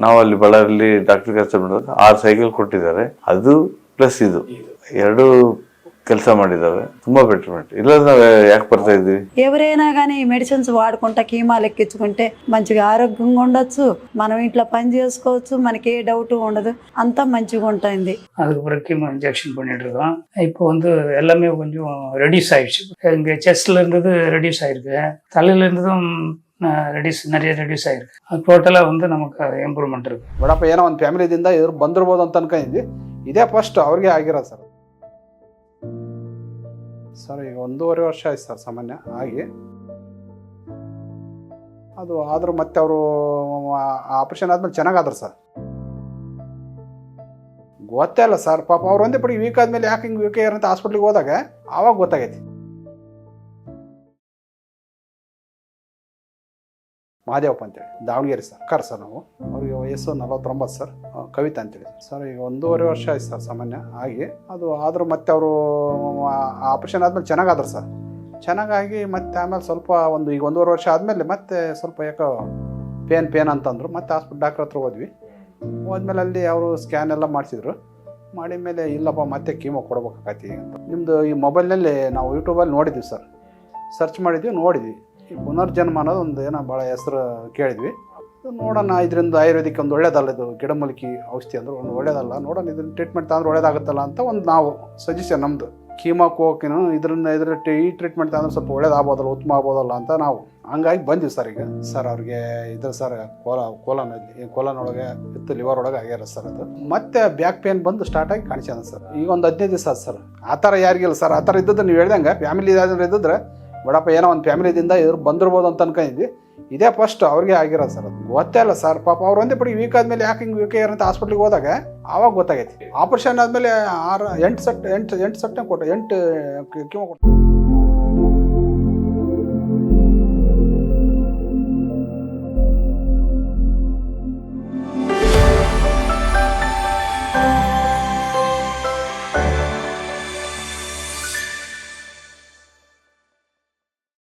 ನಾವು ಅಲ್ಲಿ ಬಳ್ಳಾರಿಯಲ್ಲಿ ಡಾಕ್ಟರ್ ಕೆಲಸ ಮಾಡಿದಾಗ 6 ಸೈಕಲ್ ಕೊಟ್ಟಿದ್ದಾರೆ. ಅದು ಪ್ಲಸ್ ಇದು ಎರಡು ಕೆಲಸ ಮಾಡಿದಾವೆ. ತುಂಬಾ ಬೆಟರ್ಮೆಂಟ್. ಇಲ್ಲ ನಾವು ಯಾಕೆ ಬರ್ತಾ ఇద్వి. ఎవరైనా కానీ ఈ మెడిసిన్స్ వాడుకుంటా కీమాలు ఎక్కించుకుంటే మంచిగా ఆరోగ్యంగా ఉండొచ్చు, మనం ఇంట్లో పని చేసుకోవచ్చు, మనకి ఏ డౌట్ ఉండదు, అంతా మంచిగా ఉంటుంది. அதுக்கு பிறகு கீமோ இன்ஜெக்ஷன் பண்ணிட்டு இருக்கோம். இப்போ வந்து எல்லாமே கொஞ்சம் ரெடியூஸ் ஆயிடுச்சு. இங்கே செஸ்ட்ல இருந்தது ரெடியூஸ் ஆயிருக்கு, தலையில இருந்ததும் நிறைய ರೆಡ್ಯೂಸ್ ಆಯಿருக்கு. ಅದು ಟೋಟಲಾಗಿ ಒಂದು ನಮಗೆ ಇಂಪ್ರೂವ್ಮೆಂಟ್ ಇருக்கு. ಬಡಪ್ಪ ಏನೋ ಒಂದು ಫ್ಯಾಮಿಲಿದಿಂದ ಇವ್ರು ಬಂದಿರ್ಬೋದು ಅಂತ ಅನ್ಕೊಂಡಿದ್ವಿ. ಇದೇ ಫಸ್ಟ್ ಅವ್ರಿಗೆ ಆಗಿರೋದು ಸರ್. ಸರ್ ಈಗ 1.5 ವರ್ಷ ಆಯ್ತು ಸರ್ ಸಾಮಾನ್ಯ ಆಗಿ. ಅದು ಆದರೂ ಮತ್ತೆ ಅವರು ಆಪ್ರೇಷನ್ ಆದ್ಮೇಲೆ ಚೆನ್ನಾಗಾದ್ರು ಸರ್. ಗೊತ್ತೇ ಇಲ್ಲ ಸರ್, ಪಾಪ ಅವ್ರು ಒಂದೇ ಪಡಿ ವೀಕ್ ಆದ್ಮೇಲೆ ಯಾಕೆ ಹಿಂಗೆ ವೀಕ್ ಅಂತ ಹಾಸ್ಪಿಟ್ಲಿಗೆ ಹೋದಾಗ ಆವಾಗ ಗೊತ್ತಾಗೈತಿ. ಮಹಾದೇವಪ್ಪ ಅಂತೇಳಿ ದಾವಣಗೆರೆ ಸರ್ ಕರ್ ಸರ್. ನಾವು ಅವ್ರಿಗೆ ವಯಸ್ಸು 49 ಸರ್. ಕವಿತಾ ಅಂತೇಳಿ ಸರ್. ಈಗ 1.5 ವರ್ಷ ಆಯ್ತು ಸರ್ ಸಾಮಾನ್ಯ ಆಗಿ. ಅದು ಆದರೂ ಮತ್ತೆ ಅವರು ಆಪ್ರೇಷನ್ ಆದ್ಮೇಲೆ ಚೆನ್ನಾಗಾದ್ರು ಸರ್. ಚೆನ್ನಾಗಾಗಿ ಮತ್ತೆ ಆಮೇಲೆ ಸ್ವಲ್ಪ ಈಗ 1.5 ವರ್ಷ ಆದಮೇಲೆ ಮತ್ತೆ ಸ್ವಲ್ಪ ಯಾಕೋ ಪೇನ್ ಅಂತಂದರು. ಮತ್ತೆ ಹಾಸ್ಪಿಟಲ್ ಡಾಕ್ಟ್ರ್ ಹತ್ರ ಹೋದ್ಮೇಲೆ ಅಲ್ಲಿ ಅವರು ಸ್ಕ್ಯಾನ್ ಎಲ್ಲ ಮಾಡಿಸಿದ್ರು. ಮಾಡಿದ ಮೇಲೆ ಇಲ್ಲಪ್ಪ ಮತ್ತೆ ಕೀಮೋ ಕೊಡ್ಬೇಕಾಗತ್ತಿ ಅಂತ. ನಿಮ್ಮದು ಈ ಮೊಬೈಲ್ನಲ್ಲಿ ನಾವು ಯೂಟ್ಯೂಬಲ್ಲಿ ನೋಡಿದ್ವಿ ಸರ್, ಸರ್ಚ್ ಮಾಡಿದ್ವಿ, ನೋಡಿದ್ವಿ. ಈ ಪುನರ್ಜನ್ಮ ಅನ್ನೋದು ಒಂದು ಏನೋ ಭಾಳ ಹೆಸರು ಕೇಳಿದ್ವಿ. ನೋಡೋಣ ಇದರಿಂದ ಆಯುರ್ವೇದಿಕ್ ಒಂದು ಒಳ್ಳೇದಲ್ಲ, ಇದು ಗಿಡಮೂಲಿಕೆ ಔಷಧಿ ಅಂದ್ರೆ ಒಂದು ಒಳ್ಳೇದಲ್ಲ, ನೋಡೋಣ ಇದನ್ನ ಟ್ರೀಟ್ಮೆಂಟ್ ತಗೊಂಡ್ರೆ ಒಳ್ಳೇದಾಗುತ್ತಲ್ಲ ಅಂತ ಒಂದು ನಾವು ಸಜೆಷನ್ ನಮ್ಮದು. ಕೀಮೋಕ್ಕೆ ಹೋಗಿನೂ ಈ ಟ್ರೀಟ್ಮೆಂಟ್ ತಗೊಂಡ್ರೆ ಸ್ವಲ್ಪ ಒಳ್ಳೇದಾಗ್ಬೋದಲ್ಲ, ಉತ್ತಮ ಆಗ್ಬೋದಲ್ಲ ಅಂತ ನಾವು ಹಂಗಾಗಿ ಬಂದ್ವಿ ಸರ್. ಈಗ ಸರ್ ಅವ್ರಿಗೆ ಇದ್ರ ಸರ್ ಕೋಲನೊಳಗೆ ಇತ್ತು, ಲಿವರ್ ಒಳಗೆ ಆಗ್ಯಾರ ಸರ್. ಅದು ಮತ್ತೆ ಬ್ಯಾಕ್ ಪೇನ್ ಬಂದು ಸ್ಟಾರ್ಟ್ ಆಗಿ ಕಾಣಿಸ್ಯಾನ ಸರ್. ಈಗ ಒಂದು 15 ದಿವಸ ಆಯ್ತು ಸರ್. ಆ ಥರ ಯಾರಿಗಿಲ್ಲ ಸರ್. ಆ ಥರ ಇದ್ದದ್ದು ನೀವು ಹೇಳ್ದಂಗೆ ಫ್ಯಾಮಿಲಿ ಇದ್ದಿದ್ರೆ ಬಡಪ್ಪ ಏನೋ ಒಂದು ಫ್ಯಾಮಿಲಿದಿಂದ ಇವ್ರು ಬಂದಿರ್ಬೋದು ಅಂತ ಅನ್ಕೊಂಡಿದ್ವಿ. ಇದೇ ಫಸ್ಟ್ ಅವ್ರಿಗೆ ಆಗಿರೋದು ಸರ್. ಅದು ಗೊತ್ತೇ ಇಲ್ಲ ಸರ್, ಪಾಪ ಅವ್ರು ಒಂದೇ ಪಡಿ ವೀಕ್ ಆದ್ಮೇಲೆ ಯಾಕೆ ಹಿಂಗೆ ವೀಕ್ ಅಂತ ಹಾಸ್ಪಿಟ್ಲಿಗೆ ಹೋದಾಗ ಆವಾಗ ಗೊತ್ತಾಗೈತಿ. ಆಪರೇಷನ್ ಆದಮೇಲೆ 8 ಸೆಟ್ ಕೀಮೋ ಕೊಟ್ಟು